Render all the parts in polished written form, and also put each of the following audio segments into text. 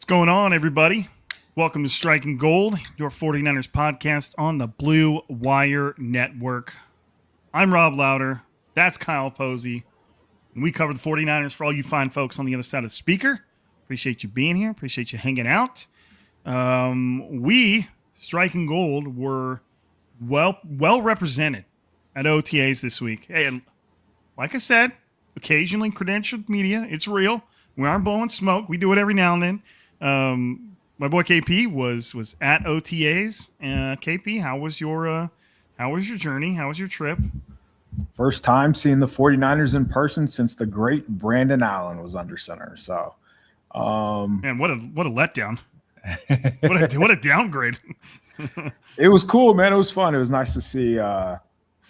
going on, everybody? Welcome to Striking Gold, your 49ers podcast on the Blue Wire Network. I'm Rob Louder. That's Kyle Posey. And we cover the 49ers for all you fine folks on the other side of the speaker. Appreciate you being here. Appreciate you hanging out. We, Striking Gold, were well represented at OTAs this week. Hey, and like I said, occasionally credentialed media. It's real. We aren't blowing smoke. We do it every now and then. My boy KP was at OTAs. KP, how was your journey? How was your trip? First time seeing the 49ers in person since the great Brandon Allen was under center. So, man, what a letdown. what a downgrade. It was cool, man. It was fun. It was nice to see live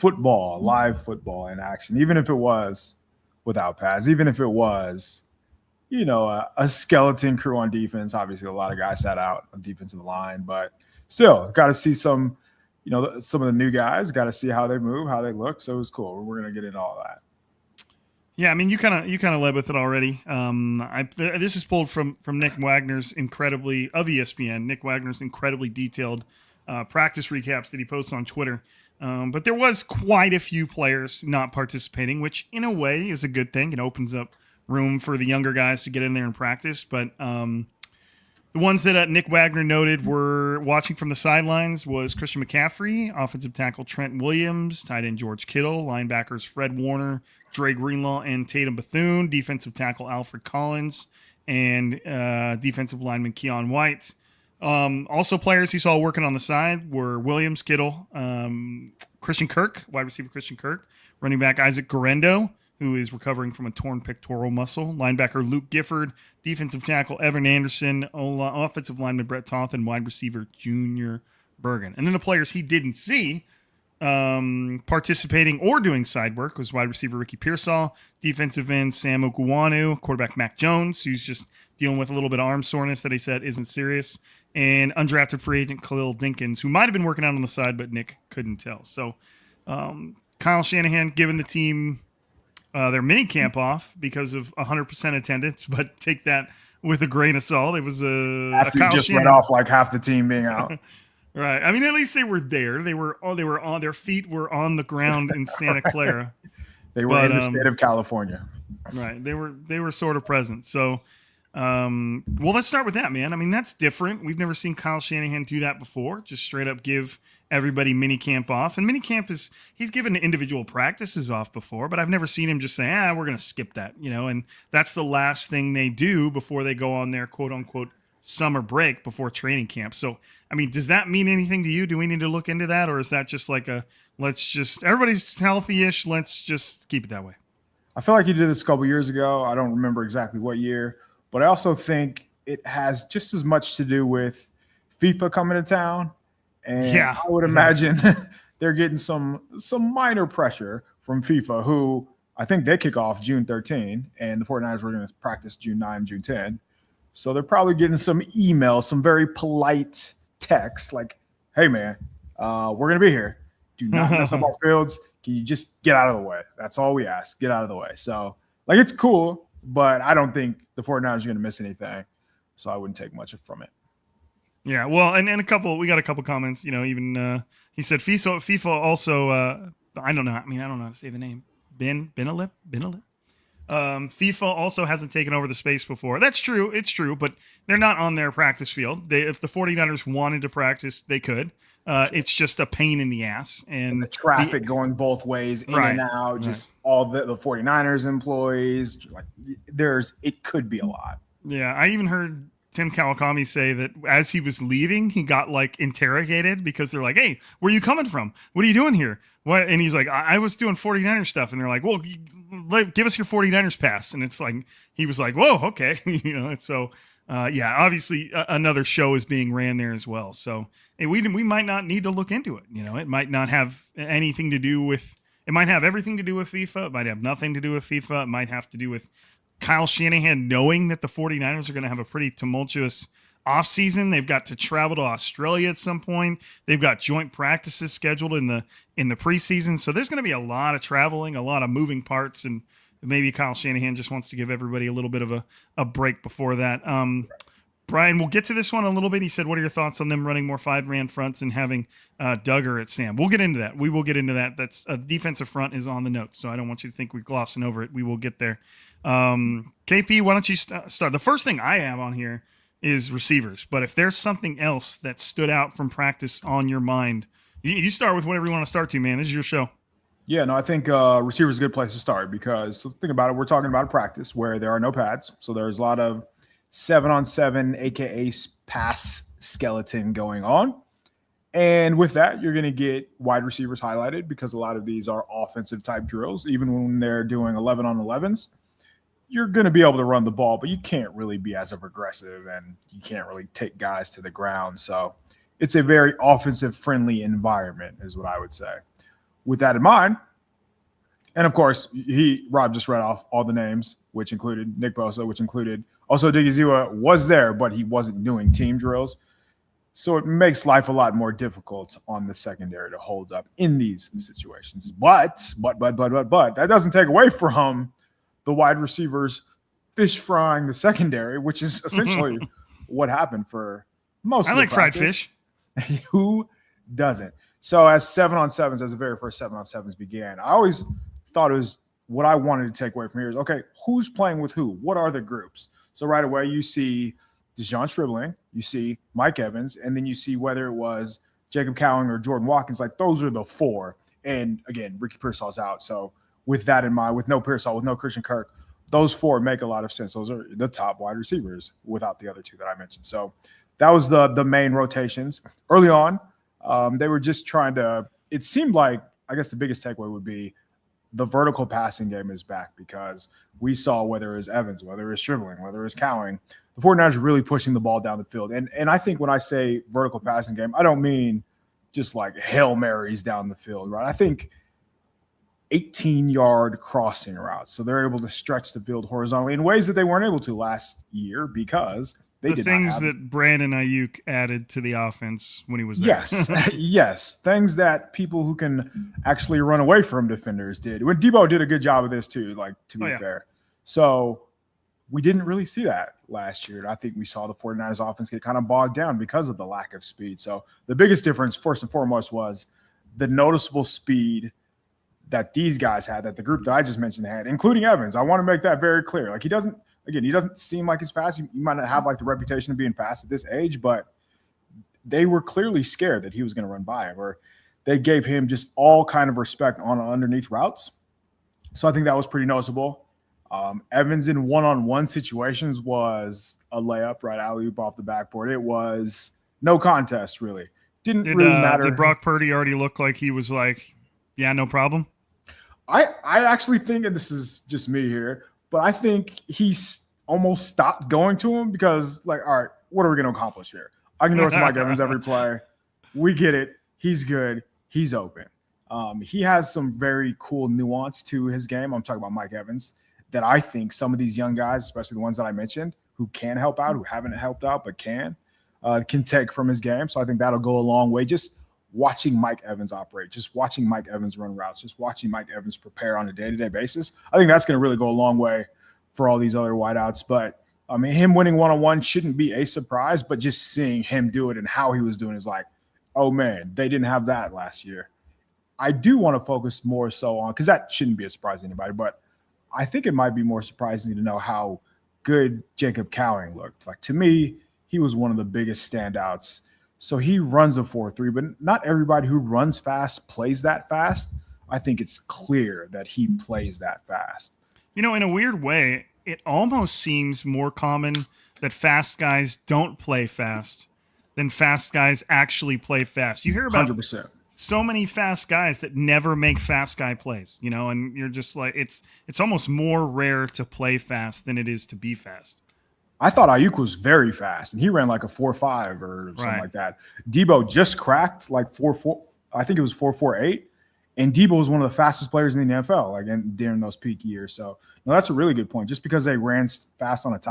football in action, even if it was without pads, even if it was, a skeleton crew on defense. Obviously, a lot of guys sat out on defensive line, but still got to see some of the new guys, got to see how they move, how they look. So it was cool. We're going to get into all that. Yeah, I mean, you kind of led with it already. This is pulled from Nick Wagner's of ESPN. Nick Wagner's incredibly detailed practice recaps that he posts on Twitter. But there was quite a few players not participating, which in a way is a good thing. It opens up room for the younger guys to get in there and practice. But the ones that Nick Wagner noted were watching from the sidelines was Christian McCaffrey, offensive tackle Trent Williams, tight end George Kittle, linebackers Fred Warner, Dre Greenlaw, and Tatum Bethune, defensive tackle Alfred Collins, and defensive lineman Keon White. Also players he saw working on the side were Williams, Kittle, Christian Kirk, wide receiver Christian Kirk, running back Isaac Guerendo, who is recovering from a torn pectoral muscle, linebacker Luke Gifford, defensive tackle Evan Anderson, offensive lineman Brett Toth, and wide receiver Junior Bergen. And then the players he didn't see participating or doing side work was wide receiver Ricky Pearsall, defensive end Sam Okuwanu, quarterback Mac Jones, who's just dealing with a little bit of arm soreness that he said isn't serious, and undrafted free agent Khalil Dinkins, who might have been working out on the side, but Nick couldn't tell. So Kyle Shanahan giving the team their mini camp off because of 100% attendance, but take that with a grain of salt. It was after you just went off like half the team being out. Right. I mean, at least they were there. They were on their feet were on the ground in Santa Clara. They were in the state of California. Right. They were sort of present. So, well, let's start with that, man. I mean, that's different. We've never seen Kyle Shanahan do that before. Just straight up give everybody mini camp off. And mini camp he's given individual practices off before, but I've never seen him just say, we're going to skip that, and that's the last thing they do before they go on their quote unquote summer break before training camp. So, I mean, does that mean anything to you? Do we need to look into that? Or is that just like everybody's healthy-ish, let's just keep it that way? I feel like he did this a couple years ago. I don't remember exactly what year, but I also think it has just as much to do with FIFA coming to town. And I would imagine they're getting some minor pressure from FIFA, who I think they kick off June 13, and the 49ers were going to practice June 9, June 10. So they're probably getting some emails, some very polite texts like, hey, man, we're going to be here. Do not mess up our fields. Can you just get out of the way? That's all we ask. Get out of the way. So, it's cool, but I don't think the 49ers are going to miss anything. So I wouldn't take much from it. Yeah, well, and we got a couple comments, even he said FIFA also, I don't know how to say the name. Benalip? FIFA also hasn't taken over the space before. That's true. It's true, but they're not on their practice field. If the 49ers wanted to practice, they could. It's just a pain in the ass. And the traffic going both ways, in and out, just all the 49ers employees. It could be a lot. Yeah, I even heard Tim Kawakami say that as he was leaving, he got interrogated because they're like, hey, where are you coming from? What are you doing here? What? And he's like, I was doing 49ers stuff. And they're like, well, give us your 49ers pass. And it's like, he was like, whoa, okay. And so, obviously another show is being ran there as well. So we might not need to look into it. It might not have anything to do with, it might have everything to do with FIFA. It might have nothing to do with FIFA. It might have to do with Kyle Shanahan knowing that the 49ers are going to have a pretty tumultuous offseason. They've got to travel to Australia at some point. They've got joint practices scheduled in the preseason. So there's going to be a lot of traveling, a lot of moving parts, and maybe Kyle Shanahan just wants to give everybody a little bit of a break before that. Brian, we'll get to this one a little bit. He said, what are your thoughts on them running more 5-man fronts and having Duggar at Sam? We'll get into that. We will get into that. That's a defensive front is on the notes, so I don't want you to think we're glossing over it. We will get there. KP, why don't you start? The first thing I have on here is receivers, but if there's something else that stood out from practice on your mind, you start with whatever you want to start to, man. This is your show. Yeah, no, I think receiver is a good place to start because think about it. We're talking about a practice where there are no pads. So there's a lot of 7-on-7, AKA pass skeleton going on. And with that, you're going to get wide receivers highlighted because a lot of these are offensive type drills. Even when they're doing 11-on-11s, you're going to be able to run the ball, but you can't really be as aggressive and you can't really take guys to the ground. So it's a very offensive friendly environment is what I would say. With that in mind, and of course, Rob just read off all the names, which included Nick Bosa, which included also Digiziwa was there, but he wasn't doing team drills. So it makes life a lot more difficult on the secondary to hold up in these situations. But that doesn't take away from the wide receivers fish frying the secondary, which is essentially what happened for most of the practice. Fried fish. Who doesn't? So as 7-on-7s, as the very first 7-on-7s began, I always thought it was what I wanted to take away from here is, okay, who's playing with who? What are the groups? So right away you see DeJon Stribling, you see Mike Evans, and then you see whether it was Jacob Cowing or Jordan Watkins. Like those are the four. And again, Ricky Pearsall's out. So with that in mind, with no Pearsall, with no Christian Kirk, those four make a lot of sense. Those are the top wide receivers without the other two that I mentioned. So that was the main rotations. Early on, they were just trying to – it seemed like, I guess the biggest takeaway would be the vertical passing game is back because we saw whether it was Evans, whether it was Stribling, whether it was Cowing, the 49ers are really pushing the ball down the field. And I think when I say vertical passing game, I don't mean just like Hail Marys down the field, right? I think 18-yard crossing routes. So they're able to stretch the field horizontally in ways that they weren't able to last year because – the things that Brandon Ayuk added to the offense when he was there. Yes, yes. Things that people who can actually run away from defenders did. When Debo did a good job of this too, like to be fair. So we didn't really see that last year. I think we saw the 49ers offense get kind of bogged down because of the lack of speed. So the biggest difference, first and foremost, was the noticeable speed that these guys had, that the group that I just mentioned had, including Evans. I want to make that very clear. Like he doesn't seem like he's fast. He might not have like the reputation of being fast at this age, but they were clearly scared that he was going to run by him, or they gave him just all kind of respect on underneath routes. So I think that was pretty noticeable. Evans in one-on-one situations was a layup, right? Alley-oop off the backboard. It was no contest, really. Didn't really matter. Did Brock Purdy already look like he was like, yeah, no problem? I actually think, and this is just me here, but I think he's almost stopped going to him because, like, all right, what are we going to accomplish here? I can throw it to Mike Evans every play. We get it. He's good. He's open. He has some very cool nuance to his game. I'm talking about Mike Evans that I think some of these young guys, especially the ones that I mentioned, who can help out, who haven't helped out but can take from his game. So I think that'll go a long way. Just watching Mike Evans operate, just watching Mike Evans run routes, just watching Mike Evans prepare on a day-to-day basis, I think that's going to really go a long way for all these other wideouts. But I mean, him winning one-on-one shouldn't be a surprise, but just seeing him do it and how he was doing is like, oh man, they didn't have that last year. I do want to focus more so on, because that shouldn't be a surprise to anybody, but I think it might be more surprising to know how good Jacob Cowing looked. Like, to me, he was one of the biggest standouts. So he runs a 4.3, but not everybody who runs fast plays that fast. I think it's clear that he plays that fast. You know, in a weird way, it almost seems more common that fast guys don't play fast than fast guys actually play fast. You hear about 100%. So many fast guys that never make fast guy plays, you know, and you're just like, it's almost more rare to play fast than it is to be fast. I thought Ayuk was very fast, and he ran like a 4.5 or something like that. Debo just cracked like 4.4. I think it was 4.48, and Debo was one of the fastest players in the NFL during those peak years. So no, that's a really good point. Just because they ran fast on a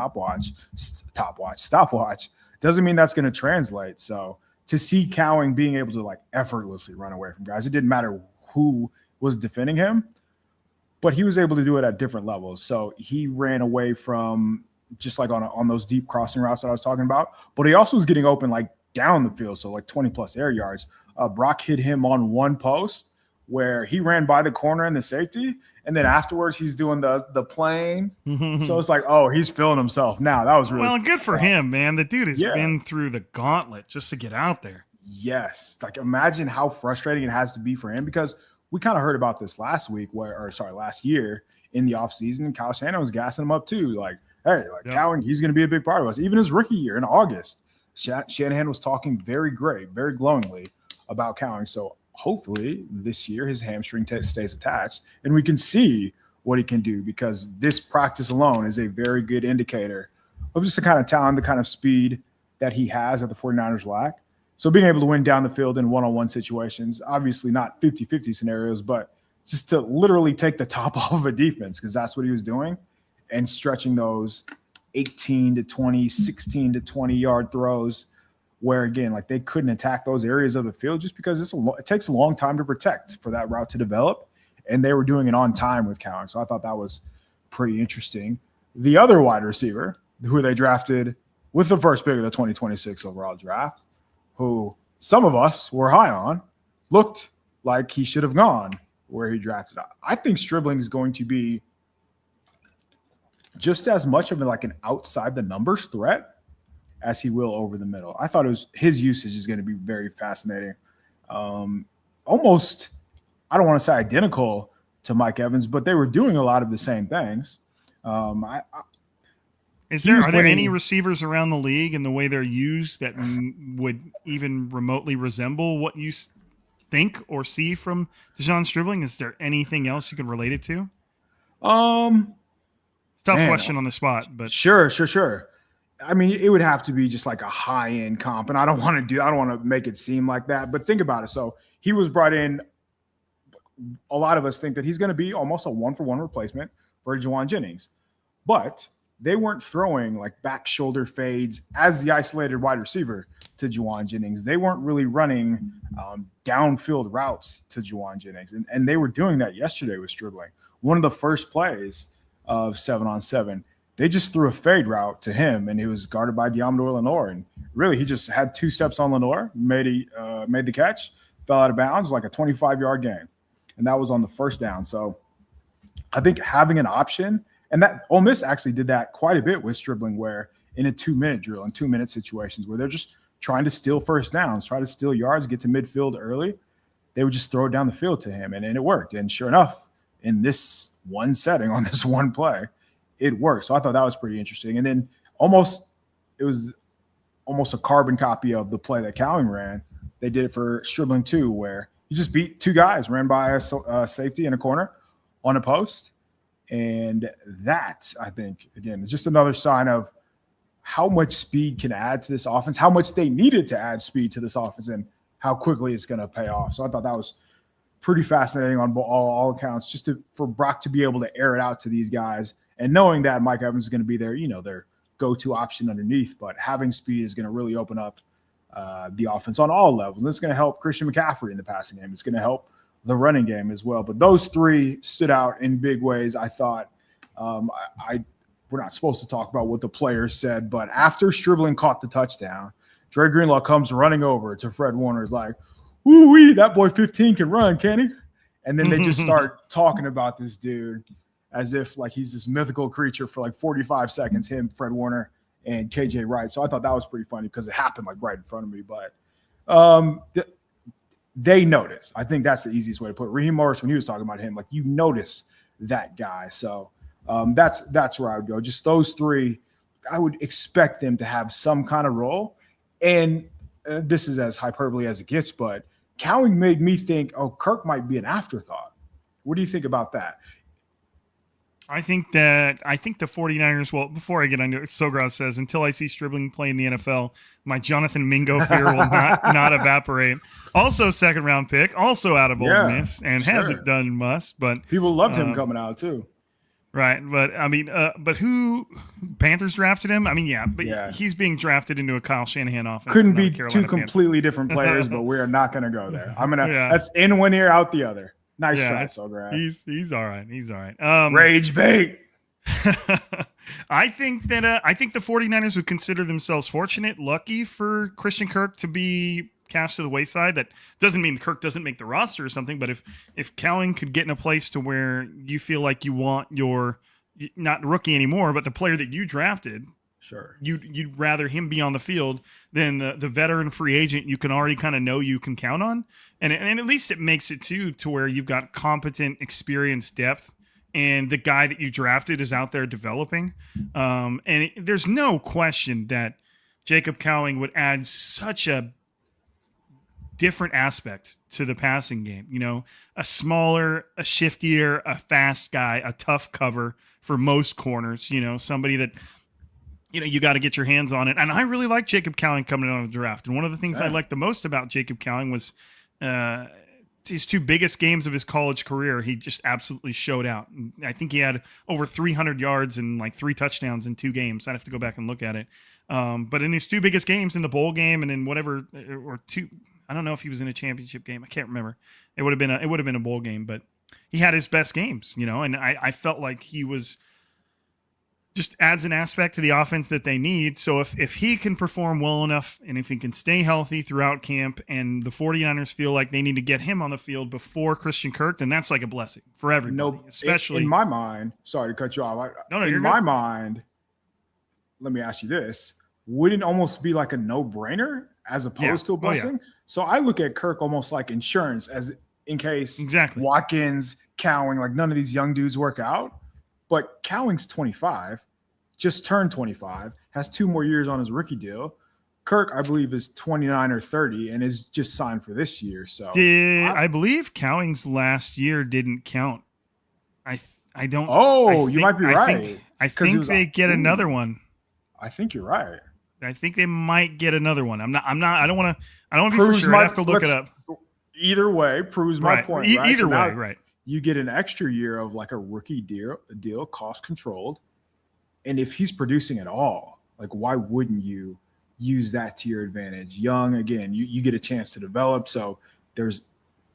stopwatch doesn't mean that's going to translate. So to see Cowing being able to like effortlessly run away from guys, it didn't matter who was defending him, but he was able to do it at different levels. So he ran away from just like on those deep crossing routes that I was talking about. But he also was getting open like down the field, so like 20 plus air yards. Brock hit him on one post where he ran by the corner and the safety, and then afterwards he's doing the plane. So it's like, oh, he's feeling himself now. That was really good for him, man. The dude has been through the gauntlet just to get out there. Yes, like imagine how frustrating it has to be for him, because we kind of heard about this last year in the offseason, and Kyle Shanahan was gassing him up too. Like, hey, Cowing, he's going to be a big part of us. Even his rookie year in August, Shanahan was talking very great, very glowingly about Cowing. So hopefully this year his hamstring stays attached and we can see what he can do, because this practice alone is a very good indicator of just the kind of talent, the kind of speed that he has that the 49ers lack. So being able to win down the field in one-on-one situations, obviously not 50-50 scenarios, but just to literally take the top off of a defense, because that's what he was doing, and stretching those 18 to 20, 16 to 20 yard throws where, again, like they couldn't attack those areas of the field just because it takes a long time to protect for that route to develop, and they were doing it on time with Cowing. So I thought that was pretty interesting. The other wide receiver who they drafted with the first pick of the 2026 overall draft, who some of us were high on, looked like he should have gone where he drafted. I think Stribling is going to be just as much of like an outside the numbers threat as he will over the middle. I thought his usage is going to be very fascinating. Almost, I don't want to say identical to Mike Evans, but they were doing a lot of the same things. Are there any receivers around the league and the way they're used that would even remotely resemble what you think or see from De'Zhaun Stribling? Is there anything else you can relate it to? It's a tough question on the spot, but sure. I mean, it would have to be just like a high-end comp, and I don't want to make it seem like that, but think about it. So he was brought in. A lot of us think that he's going to be almost a one-for-one replacement for Juwan Jennings, but they weren't throwing like back shoulder fades as the isolated wide receiver to Juwan Jennings. They weren't really running downfield routes to Juwan Jennings. And they were doing that yesterday with Stribling. One of the first plays of 7-on-7, they just threw a fade route to him, and it was guarded by Deommodore Lenoir. And really, he just had 2 steps on Lenoir, made the catch, fell out of bounds, like a 25-yard gain. And that was on the first down. So I think having an option, and that Ole Miss actually did that quite a bit with Stribling, where in a 2-minute drill, in 2-minute situations where they're just trying to steal first downs, try to steal yards, get to midfield early, they would just throw it down the field to him. And it worked. And sure enough, in this one setting, on this one play, it worked. So I thought that was pretty interesting. And then it was almost a carbon copy of the play that Cowing ran. They did it for Stribling too, where he just beat 2 guys, ran by a safety in a corner on a post. And that, I think, again, is just another sign of how much speed can add to this offense, how much they needed to add speed to this offense, and how quickly it's going to pay off. So I thought that was pretty fascinating on all accounts, just for Brock to be able to air it out to these guys, and knowing that Mike Evans is going to be their go-to option underneath, but having speed is going to really open up the offense on all levels. And it's going to help Christian McCaffrey in the passing game. It's going to help the running game as well. But those 3 stood out in big ways. I thought we're not supposed to talk about what the players said, but after Stribling caught the touchdown, Dre Greenlaw comes running over to Fred Warner, is like, "Ooh-wee, that boy 15 can run, can he?" And then they just start talking about this dude as if like he's this mythical creature for like 45 seconds, him, Fred Warner, and KJ Wright. So I thought that was pretty funny because it happened like right in front of me. But they notice. I think that's the easiest way to put it. Raheem Morris, when he was talking about him, like you notice that guy. So that's where I would go. Just those 3, I would expect them to have some kind of role. And this is as hyperbole as it gets, but Cowing made me think, oh, Kirk might be an afterthought. What do you think about that? I think the 49ers, well, before I get into it, Sogrod says, until I see Stribling play in the NFL, my Jonathan Mingo fear will not evaporate. Also second round pick, also out of Ole Miss, and hasn't done much. But people loved him coming out too. Right, but I mean, but who Panthers drafted him? I mean, he's being drafted into a Kyle Shanahan offense. Couldn't be 2 completely different players, but we are not going to go there. That's in one ear, out the other. Nice try, Sograd. He's all right. He's all right. Rage bait. I think that I think the 49ers would consider themselves fortunate, lucky for Christian Kirk to be cast to the wayside. That doesn't mean Kirk doesn't make the roster or something, but if Cowing could get in a place to where you feel like you want your not rookie anymore, but the player that you drafted, Sure. you'd rather him be on the field than the veteran free agent you can already kind of know you can count on, and at least it makes it to where you've got competent, experienced depth, and the guy that you drafted is out there developing. There's no question that Jacob Cowing would add such a different aspect to the passing game. You know, a smaller, a shiftier, a fast guy, a tough cover for most corners. You know, somebody that you got to get your hands on it. And I really like Jacob Cowing coming out of the draft. And one of the things I liked the most about Jacob Cowing was his 2 biggest games of his college career. He just absolutely showed out. I think he had over 300 yards and like 3 touchdowns in 2 games. I'd have to go back and look at it. But in his 2 biggest games, in the bowl game and in whatever, or 2, I don't know if he was in a championship game. I can't remember. It would have been a bowl game, but he had his best games, and I felt like he was just adds an aspect to the offense that they need. So if he can perform well enough and if he can stay healthy throughout camp and the 49ers feel like they need to get him on the field before Christian Kirk, then that's like a blessing for everybody. Especially in my mind, sorry to cut you off. In my mind, let me ask you this. Wouldn't almost be like a no-brainer as opposed to a blessing? So I look at Kirk almost like insurance, as in case Watkins, Cowing, like none of these young dudes work out. But Cowing's 25, just turned 25, has 2 more years on his rookie deal. Kirk, I believe, is 29 or 30 and is just signed for this year. So I believe Cowing's last year didn't count. I don't. Oh, you might be right. I think they get another one. I think you're right. I think they might get another one. I'm not. I don't want to be for sure. I have to look it up. Either way, proves my point. Right? Either way, right. You get an extra year of like a rookie deal, cost controlled. And if he's producing at all, like why wouldn't you use that to your advantage? Young, again, you get a chance to develop. So there's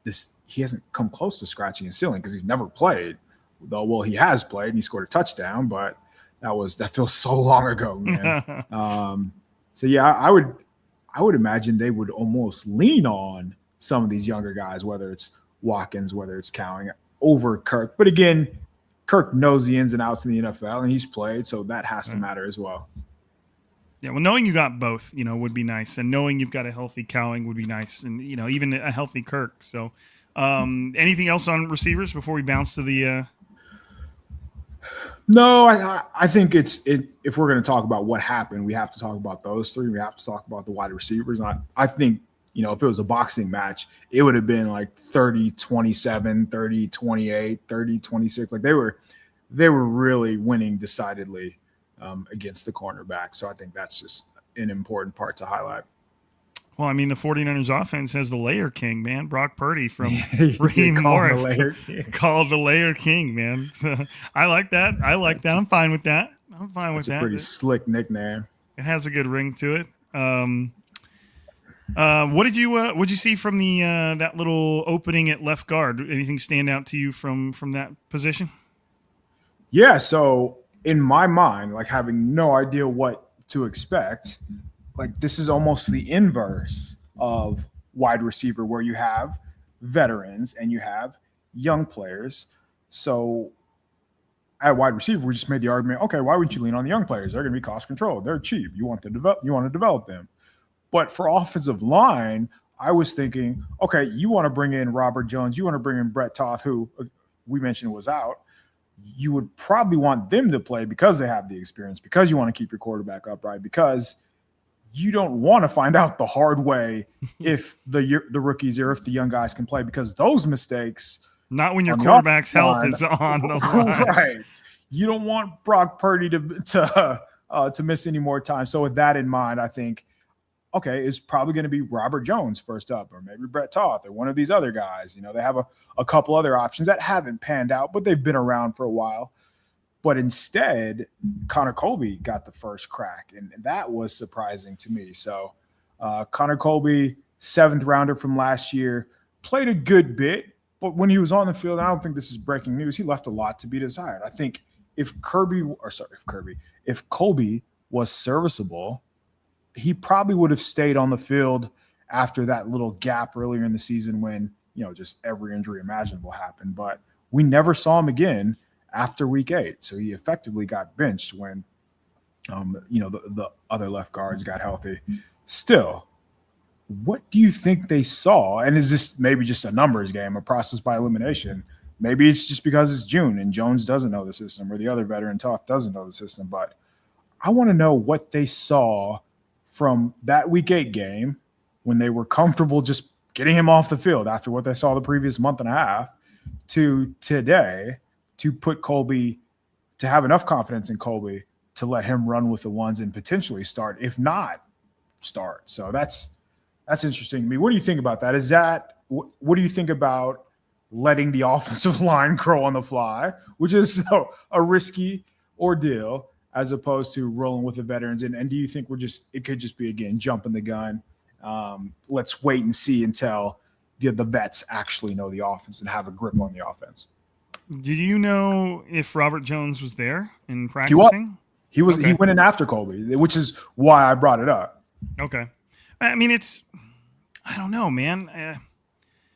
this, he hasn't come close to scratching his ceiling because he's never played. Though, well, he has played and he scored a touchdown, but that feels so long ago, man. So yeah, I would imagine they would almost lean on some of these younger guys, whether it's Watkins, whether it's Cowing, over Kirk. But again, Kirk knows the ins and outs in the NFL and he's played, so that has to matter as well. Yeah, well, knowing you got both, would be nice, and knowing you've got a healthy Cowing would be nice, and even a healthy Kirk. So, anything else on receivers before we bounce to the? No, I think if we're going to talk about what happened, we have to talk about those 3. We have to talk about the wide receivers. And I think, if it was a boxing match, it would have been like 30-27, 30-28, 30-26. Like they were really winning decidedly against the cornerback. So I think that's just an important part to highlight. Well, I mean, the 49ers offense has the layer king, man. Brock Purdy from Raheem Morris called the layer king, man. So, I like that. I'm fine with that. It's a pretty slick nickname. It has a good ring to it. What did you see from the that little opening at left guard? Anything stand out to you from that position? Yeah, so in my mind, like having no idea what to expect, like this is almost the inverse of wide receiver, where you have veterans and you have young players. So at wide receiver, we just made the argument, okay, why wouldn't you lean on the young players? They're going to be cost controlled. They're cheap. You want to develop them. But for offensive line, I was thinking, okay, you want to bring in Robert Jones, you want to bring in Brett Toth, who we mentioned was out. You would probably want them to play because they have the experience, because you want to keep your quarterback upright, because you don't want to find out the hard way if the rookies or if the young guys can play, because those mistakes. Not when your quarterback's health is on the line. Right. You don't want Brock Purdy to miss any more time. So with that in mind, I think, okay, it's probably going to be Robert Jones first up, or maybe Brett Toth, or one of these other guys. They have a couple other options that haven't panned out, but they've been around for a while. But instead, Connor Colby got the first crack, and that was surprising to me. So Connor Colby, 7th rounder from last year, played a good bit, but when he was on the field, I don't think this is breaking news, he left a lot to be desired. I think if Colby was serviceable, he probably would have stayed on the field after that little gap earlier in the season when, just every injury imaginable happened. But we never saw him again after week 8. So he effectively got benched when, the other left guards got healthy. Still, what do you think they saw? And is this maybe just a numbers game, a process by elimination? Maybe it's just because it's June and Jones doesn't know the system, or the other veteran Toth doesn't know the system. But I want to know what they saw from that week 8 game when they were comfortable just getting him off the field after what they saw the previous month and a half to today, to put Colby, to have enough confidence in Colby to let him run with the ones and potentially start, if not start. So that's interesting to me. What do you think about that? What do you think about letting the offensive line grow on the fly, which is a risky ordeal, as opposed to rolling with the veterans? And do you think it could just be, again, jumping the gun? Let's wait and see until the vets actually know the offense and have a grip on the offense. Did you know if Robert Jones was there in practicing? He was. Okay. He went in after Colby, which is why I brought it up. Okay. I mean, I don't know, man.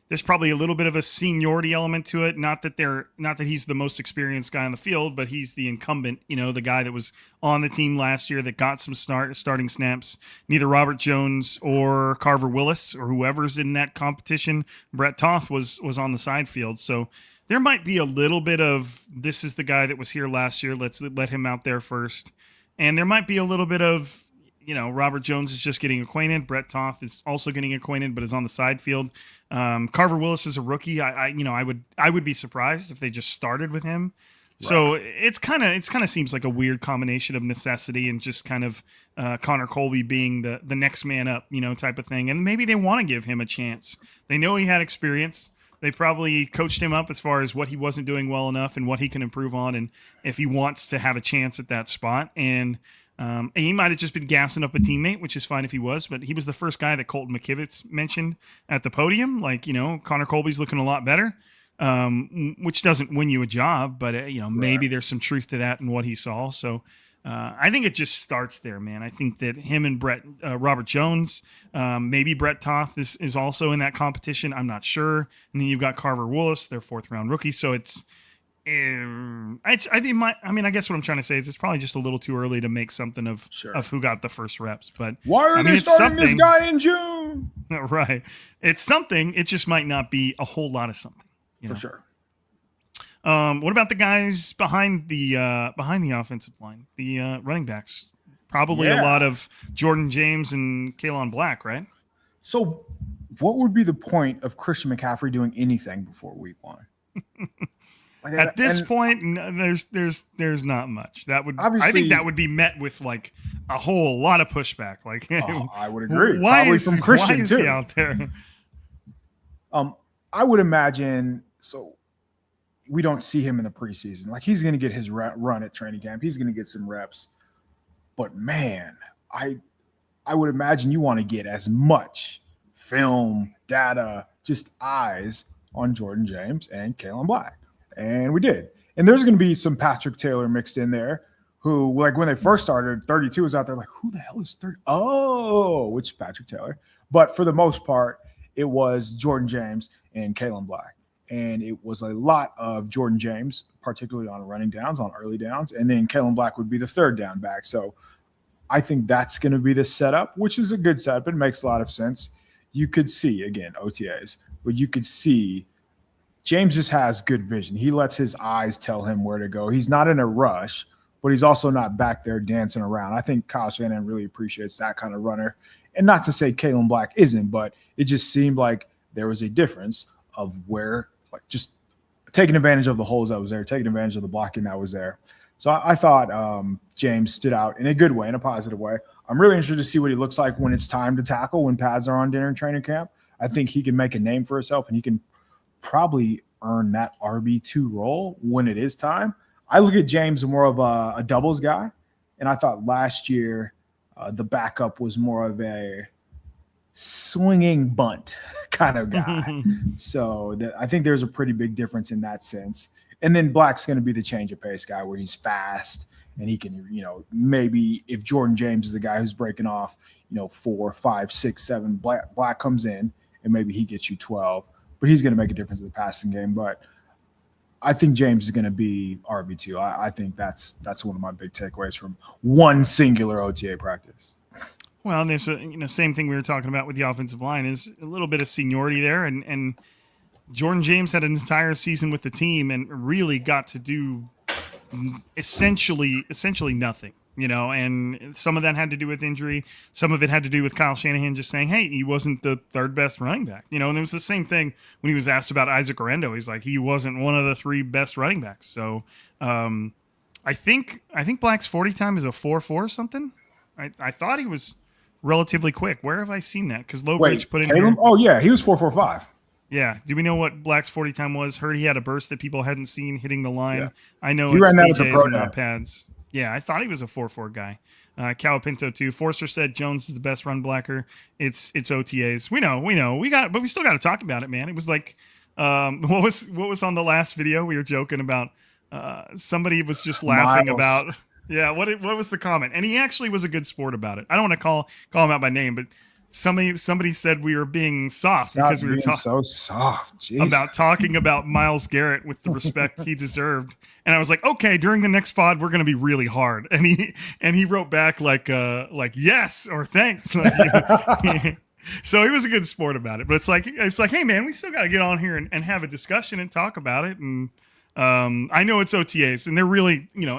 There's probably a little bit of a seniority element to it. Not that he's the most experienced guy on the field, but he's the incumbent, the guy that was on the team last year that got some starting snaps. Neither Robert Jones or Carver Willis or whoever's in that competition, Brett Toth, was on the side field. So there might be a little bit of, this is the guy that was here last year, let's let him out there first. And there might be a little bit of, Robert Jones is just getting acquainted. Brett Toth is also getting acquainted, but is on the side field. Carver Willis is a rookie. I would be surprised if they just started with him. Right. So it's kind of seems like a weird combination of necessity and just kind of Connor Colby being the next man up, type of thing. And maybe they want to give him a chance. They know he had experience. They probably coached him up as far as what he wasn't doing well enough and what he can improve on, and if he wants to have a chance at that spot. And he might have just been gassing up a teammate, which is fine if he was, but he was the first guy that Colton McKivitz mentioned at the podium. Like, Connor Colby's looking a lot better, which doesn't win you a job, but, maybe there's some truth to that in what he saw. So I think it just starts there, man. I think that him and Robert Jones, maybe Brett Toth is also in that competition. I'm not sure. And then you've got Carver Willis, their 4th-round rookie. So I guess what I'm trying to say is it's probably just a little too early to make something of who got the first reps. But why are they starting this guy in June? Right. It's something. It just might not be a whole lot of something. For sure. What about the guys behind the offensive line, the running backs? Probably a lot of Jordan James and Kalen Black, right? So what would be the point of Christian McCaffrey doing anything before week 1? At this point, there's not much. I think that would be met with like a whole lot of pushback. Like, I would agree. Probably from Christian too. He out there? I would imagine. So we don't see him in the preseason. Like, he's going to get his run at training camp. He's going to get some reps. But man, I would imagine you want to get as much film, data, just eyes on Jordan James and Kalen Black. And we did. And there's going to be some Patrick Taylor mixed in there who, like, when they first started, 32 was out there like, who the hell is 30? Oh, which is Patrick Taylor. But for the most part, it was Jordan James and Kalen Black. And it was a lot of Jordan James, particularly on running downs, on early downs. And then Kalen Black would be the 3rd down back. So I think that's going to be the setup, which is a good setup. It makes a lot of sense. You could see, again, OTAs, but you could see James just has good vision. He lets his eyes tell him where to go. He's not in a rush, but he's also not back there dancing around. I think Kyle Shanahan really appreciates that kind of runner. And not to say Kalen Black isn't, but it just seemed like there was a difference of where, like, just taking advantage of the holes that was there, taking advantage of the blocking that was there. So I thought James stood out in a good way, in a positive way. I'm really interested to see what he looks like when it's time to tackle, when pads are on during training camp. I think he can make a name for himself, and he can probably earn that RB2 role when it is time. I look at James more of a doubles guy, and I thought last year the backup was more of a swinging bunt kind of guy. So I think there's a pretty big difference in that sense. And then Black's going to be the change of pace guy where he's fast and he can, maybe if Jordan James is the guy who's breaking off, 4, 5, 6, 7, Black comes in and maybe he gets you 12, but he's going to make a difference in the passing game. But I think James is going to be RB2. I think that's one of my big takeaways from one singular OTA practice. Well, and there's a same thing we were talking about with the offensive line is a little bit of seniority there, and Jordan James had an entire season with the team and really got to do essentially nothing, and some of that had to do with injury. Some of it had to do with Kyle Shanahan just saying, hey, he wasn't the third best running back, and it was the same thing when he was asked about Isaac Orendo. He's like, he wasn't one of the 3 best running backs. So I think Black's 40 time is a 4.4 or something. I thought he was relatively quick. Where have I seen that? Because Lowbridge put in here. Oh yeah, he was 4.45. Yeah. Do we know what Black's 40 time was? Heard he had a burst that people hadn't seen hitting the line. Yeah. I know he it's ran that with the BJ's pro and pads. Yeah, I thought he was a 4.4 guy. Calapinto too. Forster said Jones is the best run blocker. It's OTAs. We know. But we still got to talk about it, man. It was like, what was on the last video? We were joking about. Somebody was just laughing about. Yeah, what was the comment? And he actually was a good sport about it. I don't want to call him out by name, but somebody said we were being soft because we were talking so soft. Jeez. About talking about Myles Garrett with the respect he deserved. And I was like, okay, during the next pod we're going to be really hard. And he wrote back like yes or thanks. So he was a good sport about it. But it's like, hey man, we still got to get on here and have a discussion and talk about it. And I know it's OTAs, and they're really, to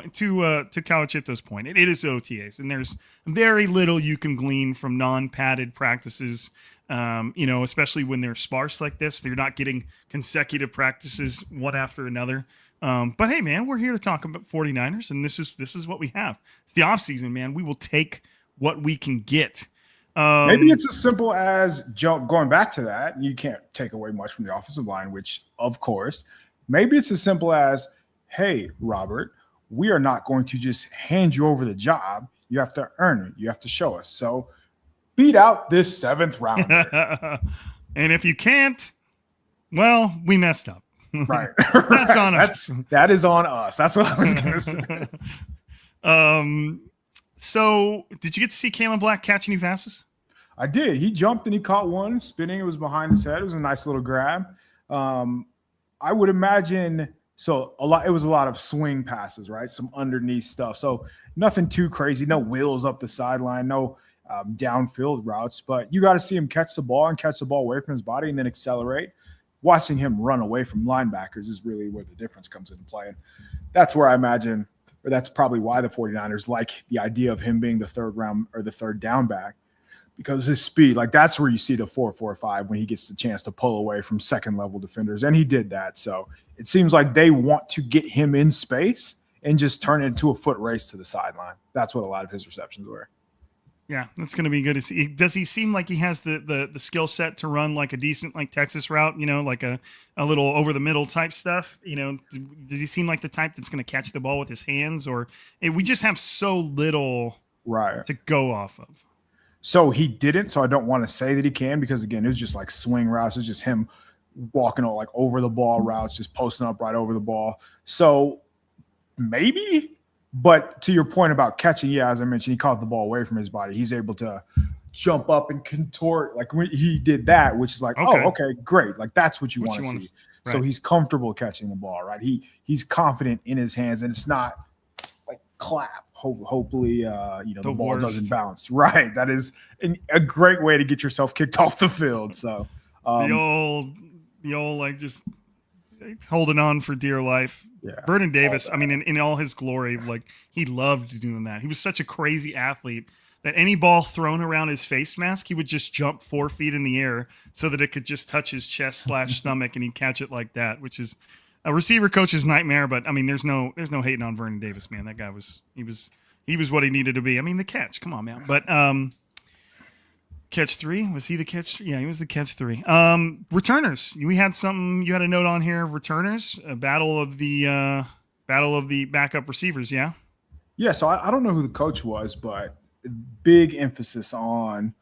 Calachipto's point, it is OTAs, and there's very little you can glean from non-padded practices, especially when they're sparse like this. They're not getting consecutive practices one after another. But hey, man, we're here to talk about 49ers, and this is what we have. It's the offseason, man. We will take what we can get. Maybe it's as simple as going back to that. You can't take away much from the offensive line, which, of course – maybe it's as simple as, hey, Robert, we are not going to just hand you over the job. You have to earn it. You have to show us. So beat out this 7th rounder. And if you can't, well, we messed up. Right. That's on us. That is on us. That's what I was going to say. So did you get to see Kalen Black catch any passes? I did. He jumped and he caught one spinning. It was behind his head. It was a nice little grab. I would imagine it was a lot of swing passes, right? Some underneath stuff. So nothing too crazy, no wheels up the sideline, no downfield routes, but you got to see him catch the ball and catch the ball away from his body and then accelerate. Watching him run away from linebackers is really where the difference comes into play. And that's where I imagine, or that's probably why the 49ers like the idea of him being the 3rd round or the 3rd down back. Because his speed, that's where you see the 4.45 when he gets the chance to pull away from 2nd-level defenders, and he did that. So it seems like they want to get him in space and just turn it into a foot race to the sideline. That's what a lot of his receptions were. Yeah, that's going to be good to see. Does he seem like he has the skill set to run like a decent Texas route? like a little over the middle type stuff. Does he seem like the type that's going to catch the ball with his hands, or we just have so little to go off of? So he didn't, so I don't want to say that he can because, again, it was just like swing routes. It was just him walking over the ball routes, just posting up right over the ball. So maybe, but to your point about catching, yeah, as I mentioned, he caught the ball away from his body. He's able to jump up and contort like when he did that, which is like, okay, great. That's what you want to see. Right. So he's comfortable catching the ball, right? He's confident in his hands, and it's not like clap. Hopefully, the ball doesn't bounce. Right. That is a great way to get yourself kicked off the field. So the old just holding on for dear life. Yeah. Vernon Davis, I mean, in all his glory, he loved doing that. He was such a crazy athlete that any ball thrown around his face mask, he would just jump 4 feet in the air so that it could just touch his chest/stomach and he'd catch it like that, which is a receiver coach's nightmare. But I mean, there's no hating on Vernon Davis, man. That guy was what he needed to be. I mean, the catch, come on, man. But catch 3, was he the catch? Yeah, he was the catch 3. Returners, you had a note on here of returners, a battle of the backup receivers. Yeah. Yeah. So I don't know who the coach was, but big emphasis on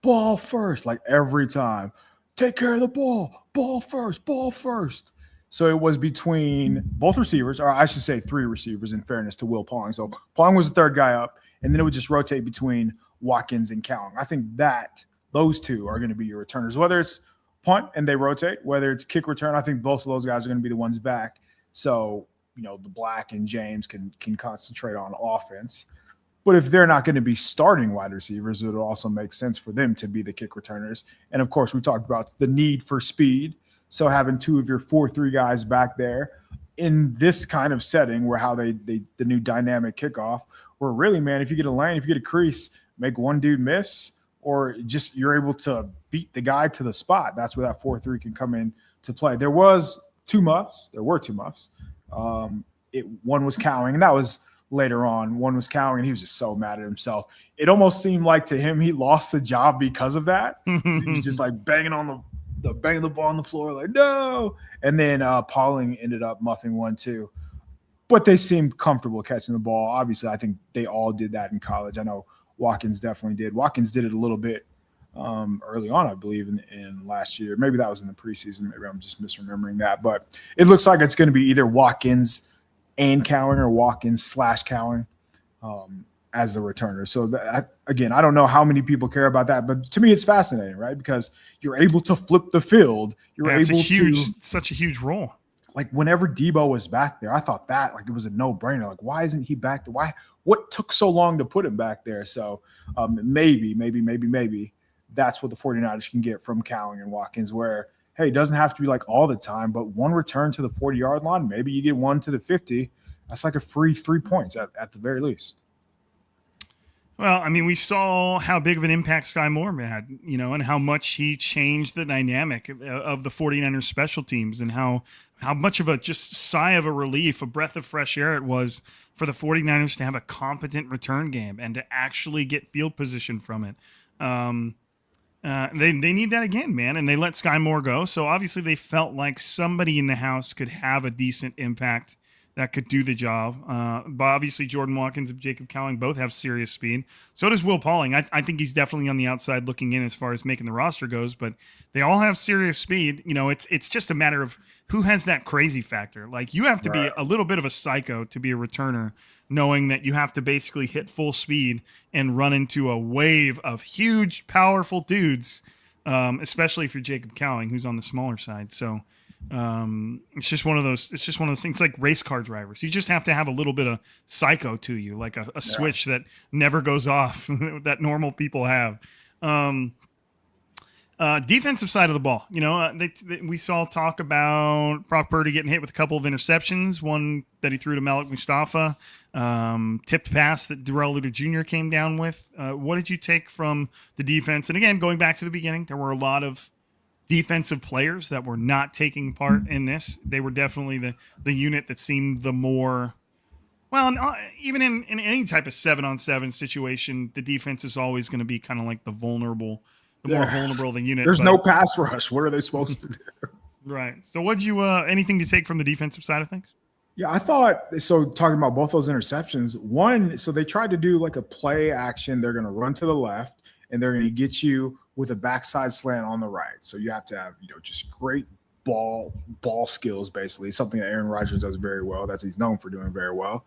ball first, every time. Take care of the ball first. So it was between both receivers, or I should say 3 receivers in fairness to Will Pauling. So Pauling was the third guy up, and then it would just rotate between Watkins and Cowing. I think that those two are going to be your returners, whether it's punt and they rotate, whether it's kick return. I think both of those guys are going to be the ones back. So, the Black and James can concentrate on offense. But if they're not going to be starting wide receivers, it'll also make sense for them to be the kick returners. And of course, we talked about the need for speed. So having 2 of your 4-3 guys back there in this kind of setting where how the new dynamic kickoff, where really, man, if you get a lane, if you get a crease, make one dude miss, or just you're able to beat the guy to the spot. That's where that 4-3 can come in to play. There were 2 muffs. One was Cowing, and that was later on. One was Cowing, and he was just so mad at himself. It almost seemed like to him he lost the job because of that. So he was just like banging the ball on the floor, like no. And then Pauling ended up muffing one too. But they seemed comfortable catching the ball. Obviously, I think they all did that in college. I know Watkins definitely did. Watkins did it a little bit early on, I believe, in last year. Maybe that was in the preseason. Maybe I'm just misremembering that. But it looks like it's going to be either Watkins and Cowing or Watkins/Cowing as the returner. So again, I don't know how many people care about that, but to me, it's fascinating, right? Because you're able to flip the field. Such a huge role. Like whenever Debo was back there, I thought that like it was a no-brainer. Like, why isn't he back there? What took so long to put him back there? So maybe that's what the 49ers can get from Cowing and Watkins, where, hey, it doesn't have to be like all the time, but one return to the 40-yard line, maybe you get one to the 50. That's like a free 3 points at the very least. Well, I mean, we saw how big of an impact Sky Moore had, and how much he changed the dynamic of the 49ers special teams, and how much of a just sigh of a relief, a breath of fresh air it was for the 49ers to have a competent return game and to actually get field position from it. They need that again, man, and they let Sky Moore go. So obviously they felt like somebody in the house could have a decent impact that could do the job. But obviously Jordan Watkins and Jacob Cowing both have serious speed. So does Will Pauling. I think he's definitely on the outside looking in as far as making the roster goes, but they all have serious speed. It's just a matter of who has that crazy factor. Like, you have to be a little bit of a psycho to be a returner, knowing that you have to basically hit full speed and run into a wave of huge, powerful dudes, especially if you're Jacob Cowing, who's on the smaller side. So it's just one of those things, like race car drivers. You just have to have a little bit of psycho to you, like a switch that never goes off that normal people have. Defensive side of the ball, we saw talk about Brock Purdy getting hit with a couple of interceptions, one that he threw to Malik Mustafa, tipped pass that Darrell Luter Jr. came down with. What did you take from the defense? And again, going back to the beginning, there were a lot of defensive players that were not taking part in this. They were definitely the unit that seemed the more, well, even in any type of 7-on-7 situation, the defense is always going to be kind of like the more vulnerable the unit. There's no pass rush. What are they supposed to do? Right. So what'd you, anything to take from the defensive side of things? Yeah, I thought, so talking about both those interceptions, one, so they tried to do like a play action. They're going to run to the left and they're going to get you with a backside slant on the right. So you have to have, just great ball skills, basically, something that Aaron Rodgers does very well. That's he's known for doing very well.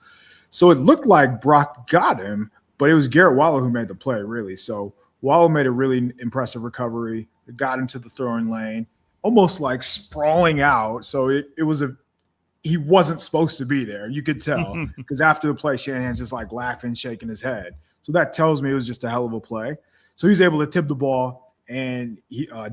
So it looked like Brock got him, but it was Garrett Waller who made the play, really. So Waller made a really impressive recovery. It got into the throwing lane, almost like sprawling out. So he wasn't supposed to be there. You could tell because after the play, Shanahan's just like laughing, shaking his head. So that tells me it was just a hell of a play. So he's able to tip the ball, and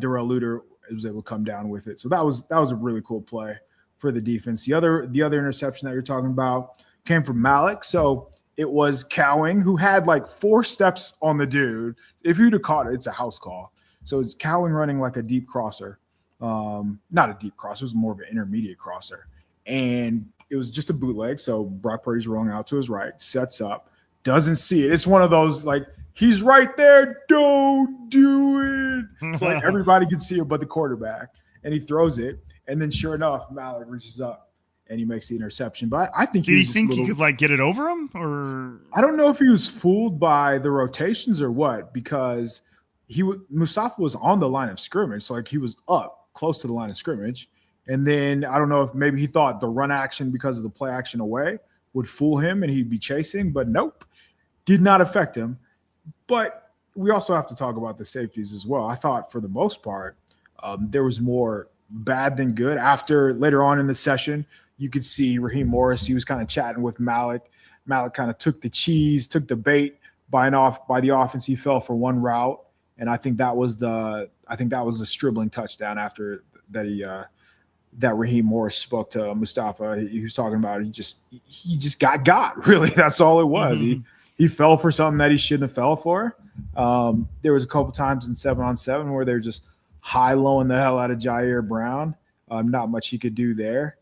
Darrell Luter was able to come down with it. So that was a really cool play for the defense. The other interception that you're talking about came from Malik. So it was Cowing, who had like 4 steps on the dude. If you'd have caught it, it's a house call. So it's Cowing running like a deep crosser. Not a deep crosser, it was more of an intermediate crosser. And it was just a bootleg. So Brock Purdy's rolling out to his right, sets up, doesn't see it. It's one of those like, he's right there, don't do it. So like everybody can see it but the quarterback. And he throws it. And then sure enough, Malik reaches up and he makes the interception. But I think he could like get it over him? Or I don't know if he was fooled by the rotations or what, because Mustafa was on the line of scrimmage. So like he was up close to the line of scrimmage. And then I don't know if maybe he thought the run action because of the play action away would fool him and he'd be chasing, but nope, did not affect him. But we also have to talk about the safeties as well. I thought for the most part, there was more bad than good. After later on in the session, you could see Raheem Morris. He was kind of chatting with Malik. Malik kind of took the cheese, took the bait by the offense. He fell for one route, and I think that was the stribling touchdown after that that Raheem Morris spoke to Mustafa. He was talking about he just got really. That's all it was. Mm-hmm. He fell for something that he shouldn't have fell for. There was a couple times in 7-on-7 where they're just high-lowing the hell out of Jair Brown. Not much he could do there.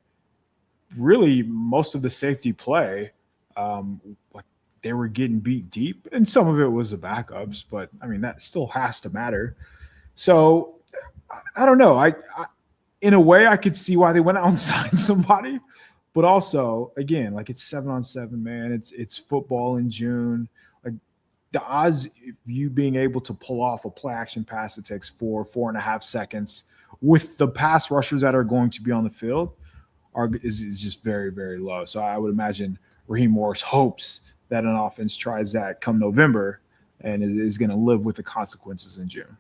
Really, most of the safety play, like they were getting beat deep, and some of it was the backups, but I mean that still has to matter. So I don't know. I in a way I could see why they went out and signed somebody, but also again, like it's 7-on-7, man. It's football in June. Like the odds of you being able to pull off a play action pass that takes 4.5 seconds with the pass rushers that are going to be on the field is just very, very low. So I would imagine Raheem Morris hopes that an offense tries that come November and is going to live with the consequences in June.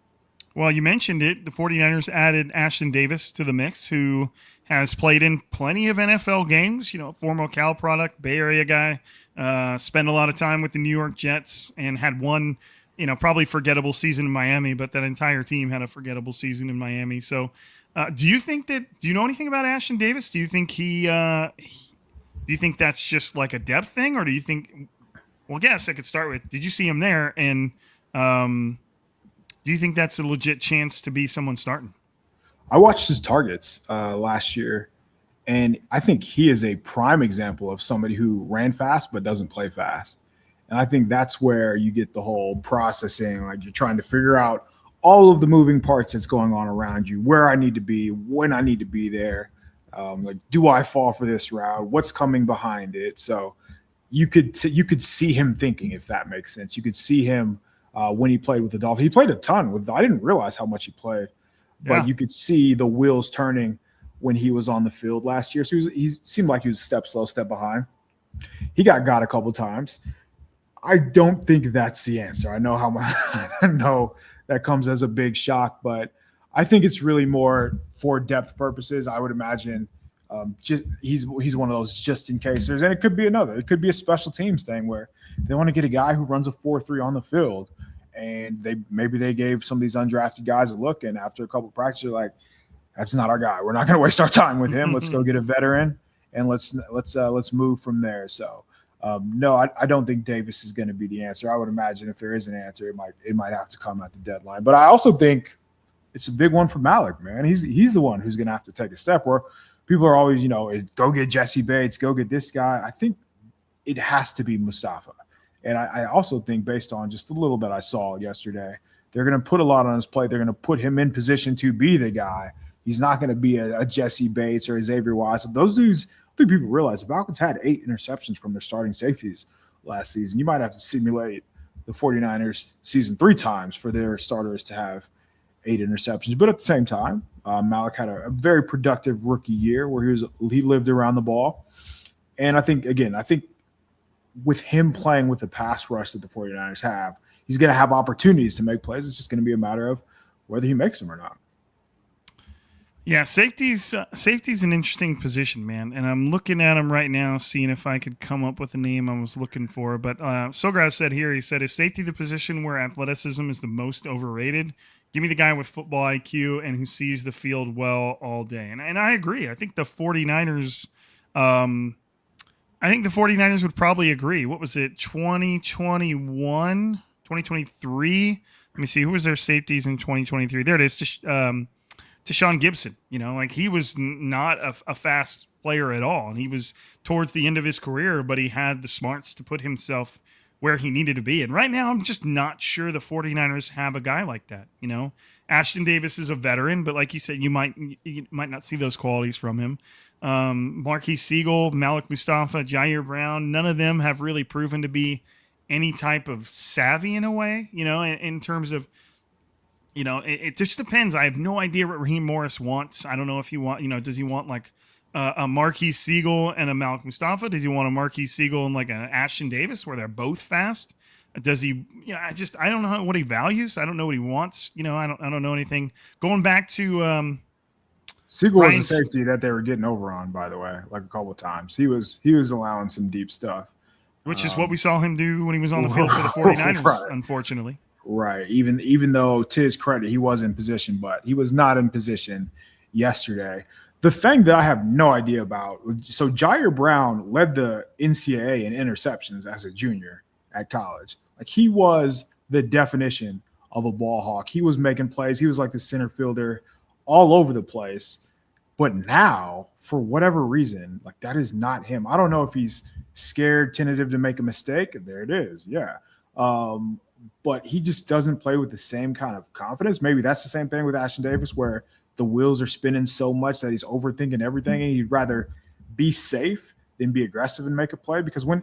Well, you mentioned it. The 49ers added Ashton Davis to the mix, who has played in plenty of NFL games, former Cal product, Bay Area guy, spent a lot of time with the New York Jets and had one, probably forgettable season in Miami, but that entire team had a forgettable season in Miami. So do you know anything about Ashton Davis? Do you think do you think that's just like a depth thing, or do you think, well, I guess I could start with, did you see him there? And, do you think that's a legit chance to be someone starting? I watched his targets last year, and I think he is a prime example of somebody who ran fast but doesn't play fast. And I think that's where you get the whole processing, like you're trying to figure out all of the moving parts that's going on around you, where I need to be, when I need to be there. Like, do I fall for this route? What's coming behind it? So you could see him thinking, if that makes sense. You could see him when he played with the Dolphins. He played a ton with. I didn't realize how much he played, but you could see the wheels turning when he was on the field last year. So he seemed like he was a step slow, step behind. He got a couple times. I don't think that's the answer. I know how much. I know that comes as a big shock, but I think it's really more for depth purposes. I would imagine he's one of those just in casers, and it could be another. It could be a special teams thing where they want to get a guy who runs a 4.3 on the field, and they gave some of these undrafted guys a look, and after a couple of practices, they're like, that's not our guy. We're not going to waste our time with him. Let's go get a veteran, and let's move from there. So no, I don't think Davis is going to be the answer. I would imagine if there is an answer, it might have to come at the deadline. But I also think it's a big one for Malik, man. He's the one who's going to have to take a step where people are always, go get Jesse Bates, go get this guy. I think it has to be Mustafa. And I also think, based on just a little that I saw yesterday, they're going to put a lot on his plate. They're going to put him in position to be the guy. He's not going to be a Jesse Bates or a Xavier Wise. So those dudes, I think people realize the Falcons had 8 interceptions from their starting safeties last season. You might have to simulate the 49ers season 3 times for their starters to have 8 interceptions. But at the same time, Malik had a very productive rookie year where he lived around the ball. And I think with him playing with the pass rush that the 49ers have, he's going to have opportunities to make plays. It's just going to be a matter of whether he makes them or not. Yeah, safety's an interesting position, man. And I'm looking at him right now, seeing if I could come up with a name I was looking for. But Sogras said here, he said, is safety the position where athleticism is the most overrated? Give me the guy with football IQ and who sees the field well all day. And I agree. I think the 49ers would probably agree. What was it, 2021, 2023? Let me see. Who was their safeties in 2023? There it is. Tashawn Gibson. He was not a fast player at all. And he was towards the end of his career, but he had the smarts to put himself where he needed to be. And right now, I'm just not sure the 49ers have a guy like that. Ashton Davis is a veteran, but like you said, you might not see those qualities from him. Marquise Siegel, Malik Mustafa, Jair Brown, none of them have really proven to be any type of savvy in a way, in terms of It just depends. I have no idea what Raheem Morris wants. I don't know if he does he want like a Marquise Siegel and a Malik Mustafa? Does he want a Marquise Siegel and like an Ashton Davis where they're both fast? Does he? I don't know what he values. I don't know what he wants. I don't know anything. Going back to Siegel was a safety that they were getting over on, by the way, like a couple of times. He was allowing some deep stuff. Which is what we saw him do when he was on the field for the 49ers, right. Unfortunately. Right. Even though, to his credit, he was in position, but he was not in position yesterday. The thing that I have no idea about, so Jair Brown led the NCAA in interceptions as a junior at college. Like, he was the definition of a ball hawk. He was making plays. He was like the center fielder all over the place. But now, for whatever reason, like, that is not him. I don't know if he's scared, tentative to make a mistake. There it is. Yeah. But he just doesn't play with the same kind of confidence. Maybe that's the same thing with Ashton Davis, where the wheels are spinning so much that he's overthinking everything, and he'd rather be safe than be aggressive and make a play. Because when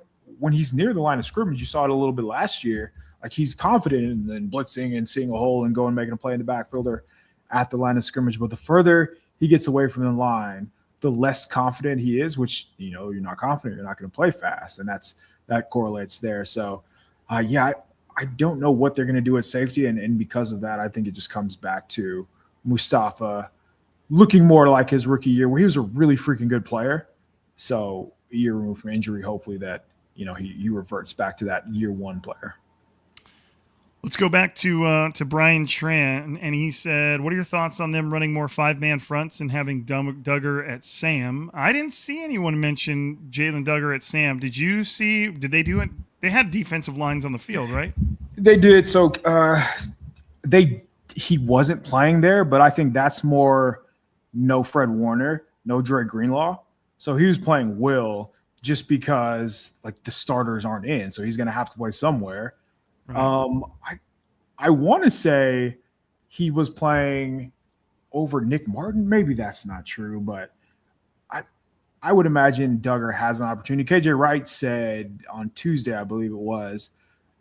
he's near the line of scrimmage, you saw it a little bit last year, like, he's confident in blitzing and seeing a hole and going and making a play in the backfield or at the line of scrimmage. But the further he gets away from the line, the less confident he is, which, you're not confident, you're not going to play fast. And that correlates there. So, I don't know what they're going to do at safety. And because of that, I think it just comes back to Mustafa looking more like his rookie year, where he was a really freaking good player. So a year removed from injury, hopefully that, he reverts back to that year one player. Let's go back to Brian Tran, and he said, what are your thoughts on them running more 5-man fronts and having Duggar at Sam? I didn't see anyone mention Jalen Duggar at Sam. Did you see? Did they do it? They had defensive lines on the field, right? They did. So he wasn't playing there, but I think that's more no Fred Warner, no Dre Greenlaw. So he was playing Will just because, like, the starters aren't in. So he's going to have to play somewhere. Right. I want to say he was playing over Nick Martin. Maybe that's not true, but I would imagine Duggar has an opportunity. KJ Wright said on Tuesday, I believe it was,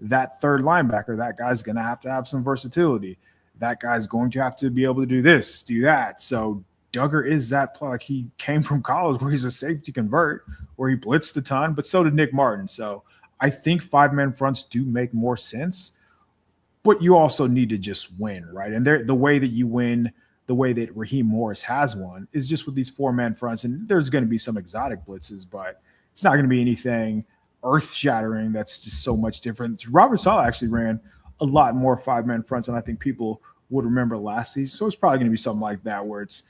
that third linebacker, that guy's going to have some versatility. That guy's going to have to be able to do this, do that. So Duggar is that play. Like, he came from college where he's a safety convert, where he blitzed a ton, but so did Nick Martin. So I think 5-man fronts do make more sense, but you also need to just win, right? And the way that you win, the way that Raheem Morris has won, is just with these 4-man fronts. And there's going to be some exotic blitzes, but it's not going to be anything earth-shattering that's just so much different. Robert Saleh actually ran a lot more 5-man fronts than I think people would remember last season. So it's probably going to be something like that, where it's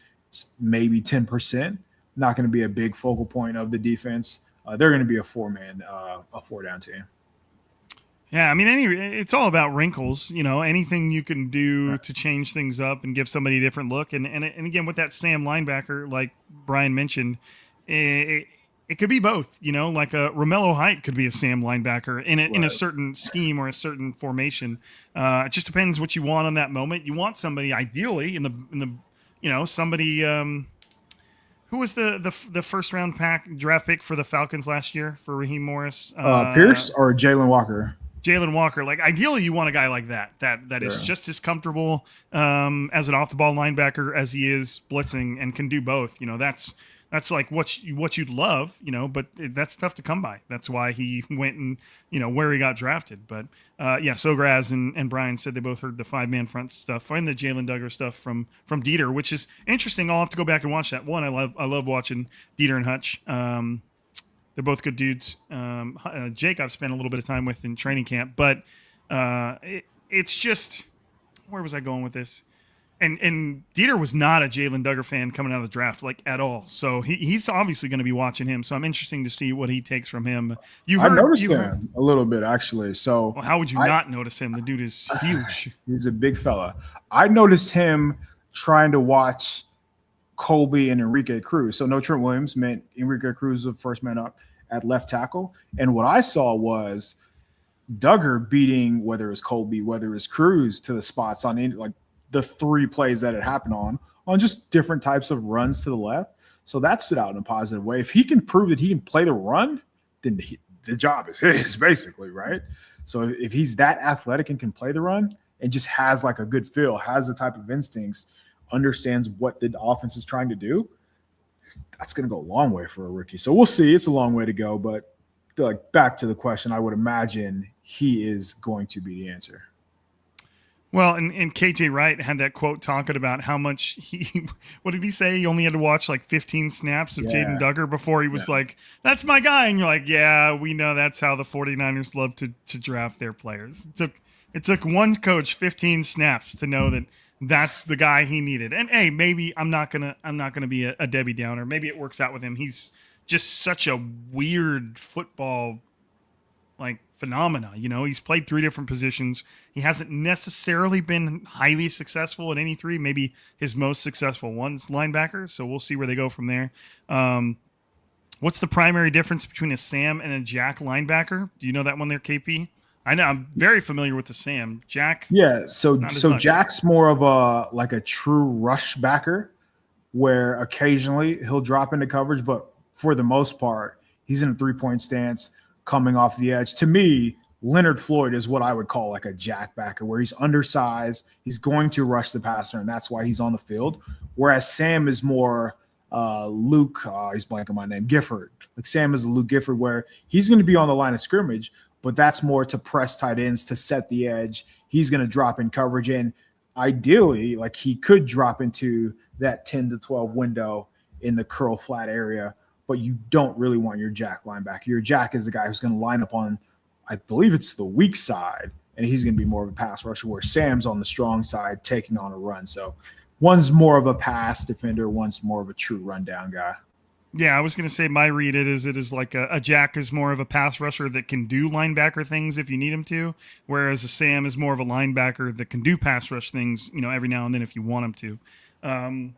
maybe 10%, not going to be a big focal point of the defense. They're going to be a 4-man, a 4-down team. Yeah, I mean, it's all about wrinkles. Anything you can do to change things up and give somebody a different look. And again, with that Sam linebacker, like Brian mentioned, it could be both. Like a Romello Height could be a Sam linebacker in a certain scheme or a certain formation. It just depends what you want on that moment. You want somebody ideally in the somebody. Who was the first round draft pick for the Falcons last year for Raheem Morris? Pierce or Jalen Walker? Jalen Walker. Like, ideally, you want a guy like that is just as comfortable as an off the ball linebacker as he is blitzing, and can do both. That's like what you'd love. But that's tough to come by. That's why he went and where he got drafted. But Sograz and Brian said they both heard the 5-man front stuff and the Jalen Duggar stuff from Dieter, which is interesting. I'll have to go back and watch that one. I love watching Dieter and Hutch. They're both good dudes. Jake, I've spent a little bit of time with in training camp, but it's just, where was I going with this? And Dieter was not a Jalen Duggar fan coming out of the draft, like, at all. So he's obviously going to be watching him. So I'm interested to see what he takes from him. I noticed him a little bit, actually. So how would you not notice him? The dude is huge. He's a big fella. I noticed him trying to watch Colby and Enrique Cruz. So no Trent Williams, meant Enrique Cruz was the first man up at left tackle. And what I saw was Duggar beating, whether it was Colby, whether it was Cruz, to the spots on the 3 plays that it happened on just different types of runs to the left. So that stood out in a positive way. If he can prove that he can play the run, then the job is his, basically, right? So if he's that athletic and can play the run, and just has like a good feel, has the type of instincts, understands what the offense is trying to do, that's going to go a long way for a rookie. So we'll see. It's a long way to go, but like back to the question, I would imagine he is going to be the answer. Well, and KJ Wright had that quote talking about how much what did he say? He only had to watch like 15 snaps of Jaden Duggar before he was like, that's my guy. And you're like, yeah, we know that's how the 49ers love to draft their players. It took one coach 15 snaps to know that that's the guy he needed. And hey, maybe I'm not gonna be a Debbie Downer. Maybe it works out with him. He's just such a weird football like phenomena. He's played 3 different positions. He hasn't necessarily been highly successful at any 3. Maybe his most successful one's linebacker. So we'll see where they go from there. What's the primary difference between a Sam and a Jack linebacker? Do you know that one there, KP? I know I'm very familiar with the Sam. Jack. Yeah. So Jack's more of a true rush backer where occasionally he'll drop into coverage, but for the most part, he's in a 3-point stance coming off the edge. To me, Leonard Floyd is what I would call like a jack backer, where he's undersized, he's going to rush the passer, and that's why he's on the field. Whereas Sam is more Luke, he's blanking my name, Gifford. Like Sam is a Luke Gifford, where he's going to be on the line of scrimmage, but that's more to press tight ends, to set the edge. He's going to drop in coverage, and ideally, like he could drop into that 10 to 12 window in the curl flat area, but you don't really want your jack linebacker. Your jack is the guy who's going to line up on, I believe it's the weak side, and he's going to be more of a pass rusher, where Sam's on the strong side taking on a run. So one's more of a pass defender, one's more of a true rundown guy. Yeah, I was going to say my read it is like a Jack is more of a pass rusher that can do linebacker things if you need him to, whereas a Sam is more of a linebacker that can do pass rush things, every now and then if you want him to.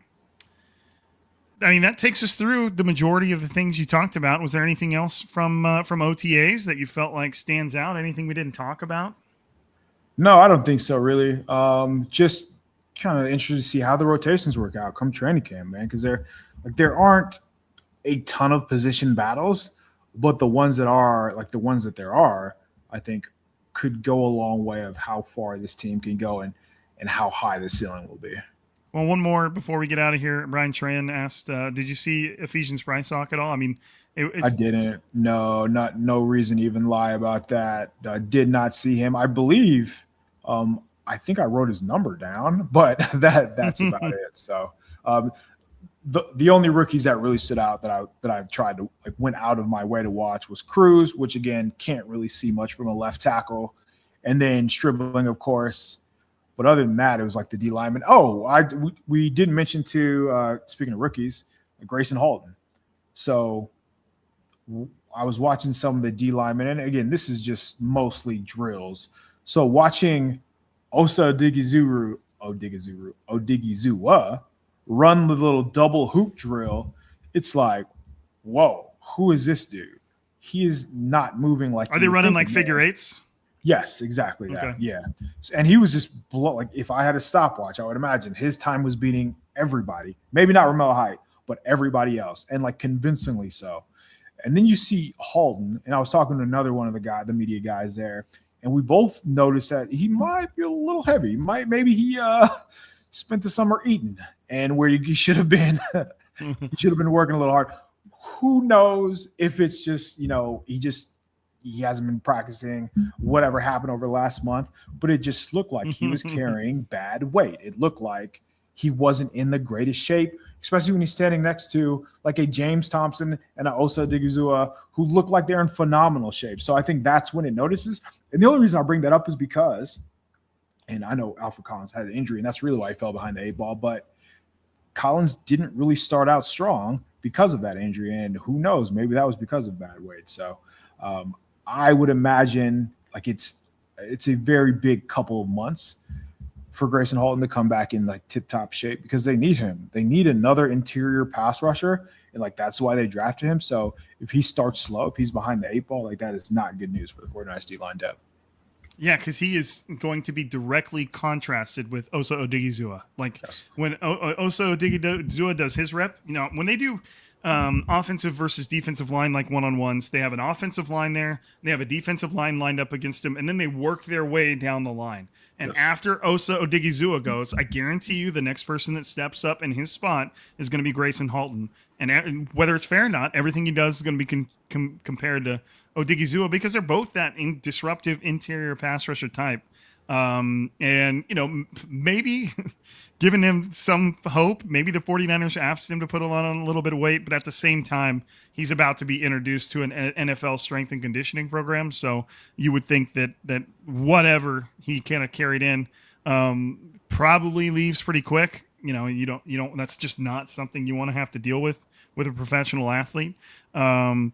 That takes us through the majority of the things you talked about. Was there anything else from OTAs that you felt like stands out? Anything we didn't talk about? No, I don't think so, really. Just kind of interested to see how the rotations work out come training camp, man, because there aren't a ton of position battles, but the ones that there are, I think could go a long way of how far this team can go and how high the ceiling will be. Well, one more before we get out of here. Brian Tran asked, did you see Ephesians Brysock at all? I didn't. No reason to even lie about that. I did not see him. I believe, I think I wrote his number down, but that's about it. So the only rookies that really stood out that I've tried to went out of my way to watch was Cruz, which again can't really see much from a left tackle, and then Stribling, of course. But other than that, it was like the D lineman. We didn't mention speaking of rookies, Grayson Halton. So I was watching some of the D linemen, and again, this is just mostly drills. So watching Osa Odigizua run the little double hoop drill, it's like, whoa, who is this dude? He is not moving like. Are they running like figure eights? Yes, exactly that. Okay. Yeah. And he was just if I had a stopwatch, I would imagine his time was beating everybody. Maybe not Romello Height, but everybody else, and convincingly so. And then you see Halton, and I was talking to another one of the media guys there, and we both noticed that he might be a little heavy. Maybe he spent the summer eating, and where he should have been, he should have been working a little hard. Who knows if it's just he hasn't been practicing, whatever happened over the last month, but it just looked like he was carrying bad weight. It looked like he wasn't in the greatest shape, especially when he's standing next to like a James Thompson and an Osa Odigizua who look like they're in phenomenal shape. So I think that's when it notices. And the only reason I bring that up is because, and I know Alfred Collins had an injury, and that's really why he fell behind the 8-ball, but Collins didn't really start out strong because of that injury. And who knows, maybe that was because of bad weight. So I would imagine it's a very big couple of months for Grayson Halton to come back in tip-top shape, because they need him. They need another interior pass rusher, and that's why they drafted him. So if he starts slow, if he's behind the 8-ball, that is not good news for the 49ers D-line depth. Yeah, because he is going to be directly contrasted with Osa Odigizua. Yes. When Osa Odigizua does his rep, when they do offensive versus defensive line, like one-on-ones. They have an offensive line there. They have a defensive line lined up against them, and then they work their way down the line. And after Osa Odigizua goes, I guarantee you the next person that steps up in his spot is going to be Grayson Halton. And whether it's fair or not, everything he does is going to be compared to Odigizua because they're both that disruptive interior pass rusher type. And, maybe giving him some hope, maybe the 49ers asked him to put on a little bit of weight, but at the same time, he's about to be introduced to an NFL strength and conditioning program. So you would think that whatever he kind of carried in, probably leaves pretty quick. You don't, that's just not something you want to have to deal with a professional athlete. So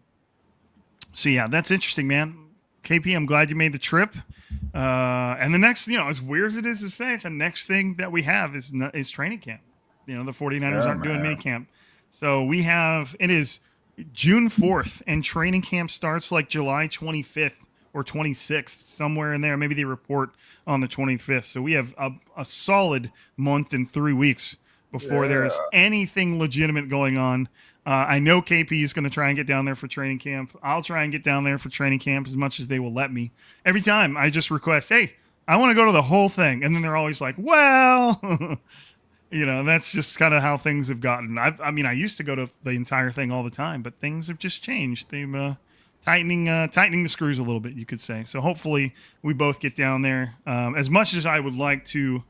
yeah, that's interesting, man. KP, I'm glad you made the trip. And the next, as weird as it is to say, the next thing that we have is training camp. The 49ers aren't doing mini camp. So it is June 4th, and training camp starts like July 25th or 26th, somewhere in there. Maybe they report on the 25th. So we have a solid month and 3 weeks before there is anything legitimate going on. I know KP is going to try and get down there for training camp. I'll try and get down there for training camp as much as they will let me. Every time I just request, hey, I want to go to the whole thing. And then they're always like, well, that's just kind of how things have gotten. I used to go to the entire thing all the time, but things have just changed. They've tightening the screws a little bit, you could say. So hopefully we both get down there. As much as I would like to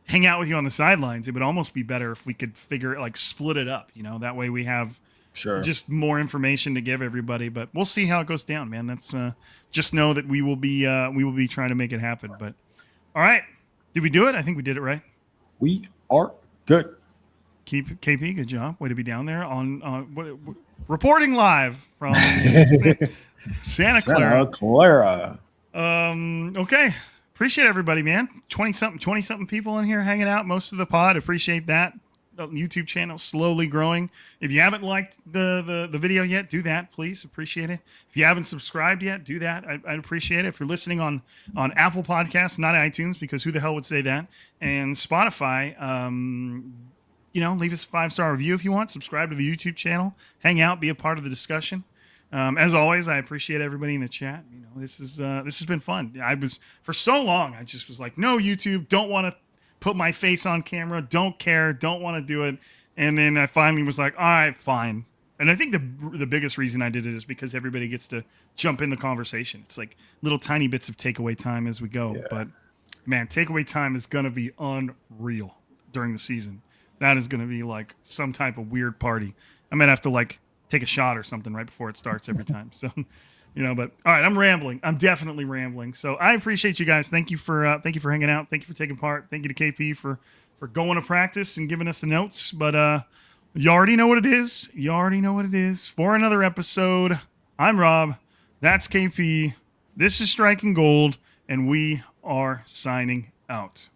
hang out with you on the sidelines, it would almost be better if we could split it up. That way we have just more information to give everybody. But we'll see how it goes down, man. That's just know that we will be trying to make it happen. But all right, did we do it? I think we did it right. We are good. KP, good job. Way to be down there on reporting live from Santa Clara. Okay. Appreciate everybody, man. 20-something people in here hanging out. Most of the pod. Appreciate that. The YouTube channel slowly growing. If you haven't liked the video yet, do that, please. Appreciate it. If you haven't subscribed yet, do that. I'd appreciate it. If you're listening on Apple Podcasts, not iTunes, because who the hell would say that? And Spotify, leave us a 5-star review if you want. Subscribe to the YouTube channel. Hang out. Be a part of the discussion. As always, I appreciate everybody in the chat. This has been fun. For so long, I just was like, no, YouTube, don't want to put my face on camera, don't care, don't want to do it. And then I finally was like, all right, fine. And I think the biggest reason I did it is because everybody gets to jump in the conversation. It's like little tiny bits of takeaway time as we go. Yeah. But man, takeaway time is going to be unreal during the season. That is going to be like some type of weird party. I might have to take a shot or something right before it starts every time. So, but all right, I'm rambling. I'm definitely rambling. So I appreciate you guys. Thank you for hanging out. Thank you for taking part. Thank you to KP for going to practice and giving us the notes. But you already know what it is. For another episode, I'm Rob. That's KP. This is Striking Gold, and we are signing out.